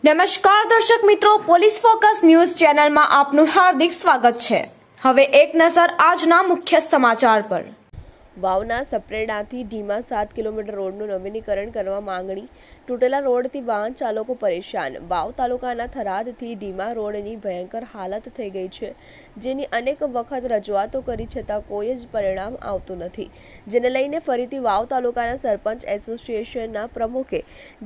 નમસ્કાર દર્શક મિત્રો, પોલીસ ફોકસ ન્યૂઝ ચેનલમાં આપનું હાર્દિક સ્વાગત છે। હવે એક નજર આજના મુખ્ય સમાચાર પર। વાવના સપ્રેડાથી ઢીમા 7 કિલોમીટર રોડનું નવીનીકરણ કરવા માંગણી। તૂટેલા રોડથી વાહન ચાલકો પરેશાન। વાવ તાલુકાના થરાદથી ઢીમા રોડની ભયંકર હાલત થઈ ગઈ છે, જેની અનેક વખત રજૂઆતો કરી છતાં કોઈ જ પરિણામ આવતું નથી, જેને લઈને ફરીથી વાવ તાલુકાના સરપંચ એસોસિએશનના પ્રમુખે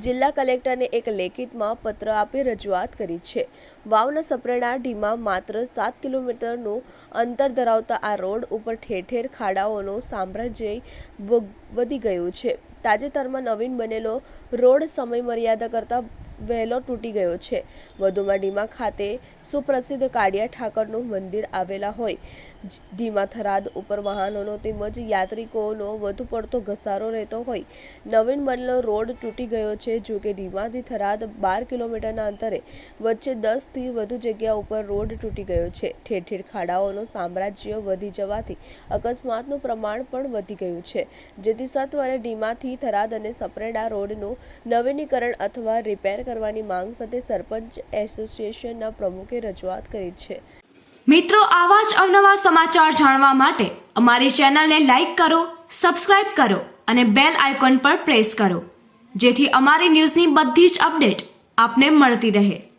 જિલ્લા કલેક્ટરને એક લેખિતમાં પત્ર આપી રજૂઆત કરી છે। વાવના સપ્રેડા ઢીમા માત્ર 7 કિલોમીટરનું અંતર ધરાવતા આ રોડ ઉપર ઠેર ઠેર ખાડાઓનો સામ્રાજ્ય વધી ગયું છે। તાજેતરમાં નવીન બનેલો રોડ સમય મર્યાદા કરતાં વહેલો તૂટી ગયો છે। વધુમાં ઢીમા ખાતે સુપ્રસિદ્ધ કાળિયા ઠાકરનું મંદિર આવેલા હોય ઢીમા થરાદ ઉપર વાહનોનો તેમજ યાત્રિકોનો વધુ પડતો ઘસારો રહેતો હોય નવીન બનેલો રોડ તૂટી ગયો છે। જો કે ઢીમાથી થરાદ 12 કિલોમીટરના અંતરે વચ્ચે 10થી વધુ જગ્યા ઉપર રોડ તૂટી ગયો છે। ઠેર ઠેર ખાડાઓનો સામ્રાજ્ય વધી જવાથી અકસ્માતનું પ્રમાણ પણ વધી ગયું છે, જેથી સત્વરે ઢીમાથી થરાદ અને સપ્રેડા રોડનું નવીનીકરણ અથવા રિપેર કરવાની માંગ સાથે સરપંચ એસોસિએશનના પ્રમુખે રજૂઆત કરી છે। મિત્રો, આવા જ અવનવા સમાચાર જાણવા માટે અમારી ચેનલને લાઈક કરો, સબસ્ક્રાઇબ કરો અને બેલ આઇકોન પર પ્રેસ કરો, જેથી અમારી ન્યૂઝની બધી જ અપડેટ આપને મળતી રહે।